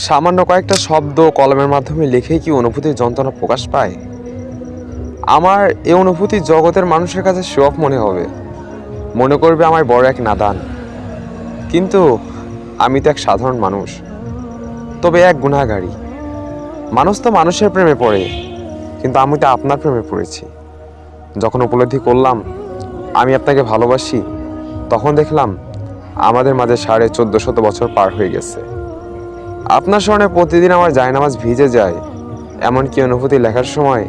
সামান্য কয়েকটা শব্দ কলমের মাধ্যমে লিখেই কি অনুভূতির যন্ত্রণা প্রকাশ পায়? আমার এই অনুভূতি জগতের মানুষের কাছে শো অফ মনে হবে, মনে করবে আমার বড় এক নাদান। কিন্তু আমি তো এক সাধারণ মানুষ, তবে এক গুনাহগারী। মানুষ তো মানুষের প্রেমে পড়ে, কিন্তু আমি তো আপনার প্রেমে পড়েছি। যখন উপলব্ধি করলাম আমি আপনাকে ভালোবাসি, তখন দেখলাম আমাদের মাঝে 1450 বছর পার হয়ে গেছে। আপনার স্মরণে প্রতিদিন আমার জায়নামাজ ভিজে যায়, এমনকি অনুভূতি লেখার সময়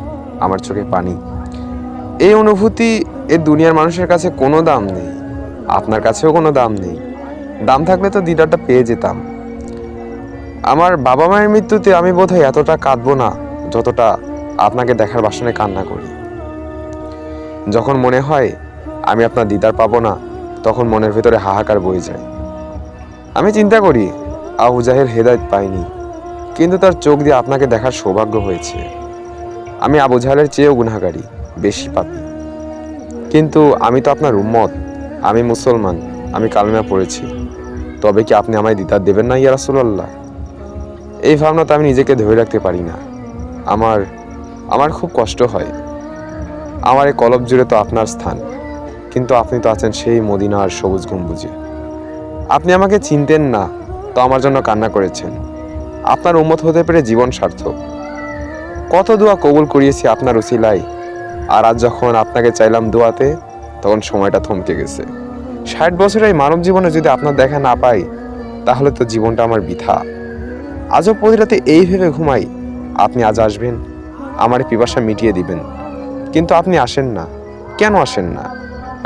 আমার চোখে পানি। এই অনুভূতি এ দুনিয়ার মানুষের কাছে কোনো দাম নেই, আপনার কাছেও কোনো দাম নেই। দাম থাকলে তো দিদারটা পেয়ে যেতাম। আমার বাবা মায়ের মৃত্যুতে আমি বোধহয় এতটা কাঁদবো না যতটা আপনাকে দেখার বাসনে কান্না করি। যখন মনে হয় আমি আপনার দিদার পাবো না, তখন মনের ভেতরে হাহাকার বয়ে যায়। আমি চিন্তা করি আবু জাহেল হেদায়েত পায়নি, কিন্তু তার চোখ দিয়ে আপনাকে দেখার সৌভাগ্য হয়েছে। আমি আবু জাহেলের চেয়েও গুনাহগারী, বেশি পাপী। কিন্তু আমি তো আপনার উম্মত, আমি মুসলমান, আমি কালেমা পড়েছি। তবে কি আপনি আমায় দিদার দেবেন না ইয়া রাসূলুল্লাহ? এই ভাবনা তো আমি নিজেকে ধরে রাখতে পারি না। আমার খুব কষ্ট হয়। আমার এই কলব জুড়ে তো আপনার স্থান, কিন্তু আপনি তো আছেন সেই মদিনার সবুজ গম্বুজে। আপনি আমাকে চিনতেন না, তো আমার জন্য কান্না করেছেন। আপনার উম্মত হতে পেরে জীবন সার্থক। কত দোয়া কবুল করিয়েছি আপনার উসিলায়, আর আজ যখন আপনাকে চাইলাম দোয়াতে, তখন সময়টা থমকে গেছে। 60 বছরের এই মানব জীবনে যদি আপনার দেখা না পাই, তাহলে তো জীবনটা আমার বৃথা। আজও প্রতি রাতে এই ভেবে ঘুমাই আপনি আজ আসবেন, আমার পিপাসা মিটিয়ে দিবেন, কিন্তু আপনি আসেন না। কেন আসেন না?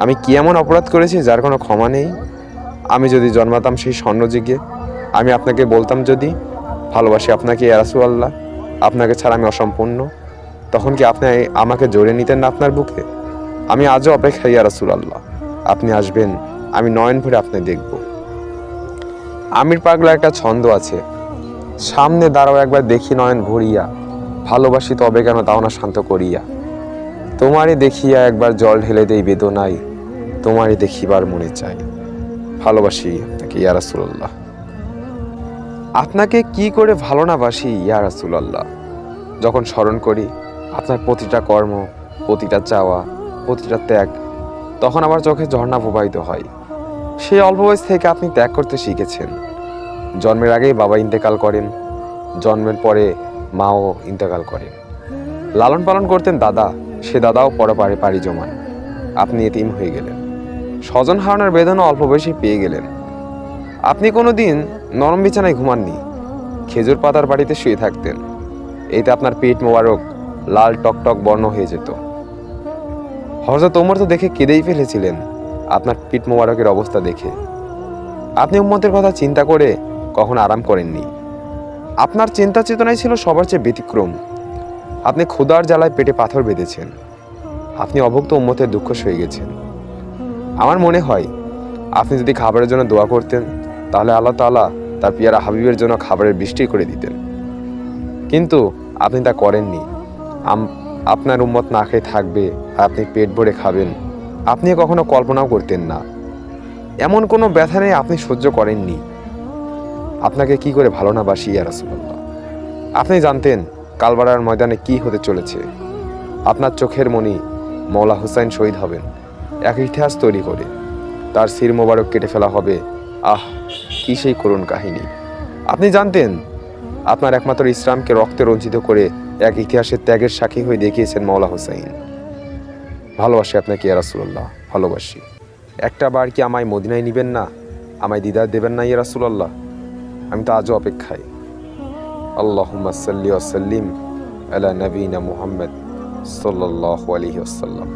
আমি কি এমন অপরাধ করেছি যার কোনো ক্ষমা নেই? আমি যদি জন্মাতাম সেই স্বর্ণযুগে, আমি আপনাকে বলতাম যদি ভালোবাসি আপনাকে ইয়া রাসূলুল্লাহ, আপনাকে ছাড়া আমি অসম্পূর্ণ, তখন কি আপনি আমাকে জড়িয়ে নিতেন না আপনার বুকে? আমি আজও অপেক্ষা ইয়া রাসূলুল্লাহ, আপনি আসবেন, আমি নয়ন ভরে আপনি দেখব। আমির পাগলা একটা ছন্দ আছে, সামনে দাঁড়াও একবার দেখি নয়ন ভরিয়া, ভালোবাসি তবে কেন তাও না শান্ত করিয়া। তোমারই দেখিয়া একবার জল ঢেলে দেই বেদনায়, তোমারই দেখিবার মনে চাই। ভালোবাসি আপনাকে ইয়া রাসূলুল্লাহ। আপনাকে কি করে ভালো না বাসি ইয়া রাসূলুল্লাহ। যখন স্মরণ করি আপনার প্রতিটা কর্ম, প্রতিটা চাওয়া, প্রতিটা ত্যাগ, তখন আমার চোখে ঝর্ণা প্রবাহিত হয়। সেই অল্প বয়স থেকে আপনি ত্যাগ করতে শিখেছেন। জন্মের আগেই বাবা ইন্তেকাল করেন, জন্মের পরে মাও ইন্তেকাল করেন। লালন পালন করতেন দাদা, সে দাদাও পরপারে পাড়ি জমান। আপনি এতিম হয়ে গেলেন, স্বজন হারানোর বেদনা অল্প বয়সে পেয়ে গেলেন। আপনি কোনোদিন নরম বিছানায় ঘুমাননি, খেজুর পাতার বাড়িতে শুয়ে থাকতেন। এতে আপনার পেট মোবারক লাল টকটক বর্ণ হয়ে যেত। হযরত ওমর তো দেখে কেঁদেই ফেলেছিলেন আপনার পিঠ মোবারকের অবস্থা দেখে। আপনি উম্মতের কথা চিন্তা করে কখনো আরাম করেননি। আপনার চিন্তা চেতনাই ছিল সবার চেয়ে ব্যতিক্রম। আপনি ক্ষুধার জ্বালায় পেটে পাথর বেঁধেছেন। আপনি অভুক্ত উম্মতের দুঃখ সয়ে গেছেন। আমার মনে হয় আপনি যদি খাবারের জন্য দোয়া করতেন, তাহলে আল্লাহ তাআলা তার পিয়ারা হাবিবের জন্য খাবারের বৃষ্টি করে দিতেন। কিন্তু আপনি তা করেননি। আপনার উম্মত না খেয়ে থাকবে আর আপনি পেট ভরে খাবেন, আপনি কখনো কল্পনাও করতেন না। এমন কোনো ব্যথা নেই আপনি সহ্য করেননি। আপনাকে কি করে ভালো না বাসি ইয়া রাসূলুল্লাহ। আপনি জানতেন কালবালার ময়দানে কি হতে চলেছে। আপনার চোখের মণি মওলা হুসাইন শহীদ হবেন এক ইতিহাস তৈরি করে, তার শির মোবারক কেটে ফেলা হবে। আহ, কি সেই করুণ কাহিনী। আপনি জানতেন আপনার একমাত্র ইসলামকে রক্তে রঞ্জিত করে এক ইতিহাসের ত্যাগের সাক্ষী হয়ে দেখিয়েছেন মওলা হুসাইন। ভালোবাসি আপনাকে ইয়া রাসূলুল্লাহ, ভালোবাসি। একটা বার কি আমায় মদিনায় নিবেন না? আমায় দিদার দেবেন না ইয়া রাসূলুল্লাহ? আমি তো আজও অপেক্ষায়। আল্লাহুম্মা সাল্লি ওয়া সাল্লিম আলা নবিয়িনা মুহাম্মদ সাল্লাল্লাহু আলাইহি ওয়াসাল্লাম।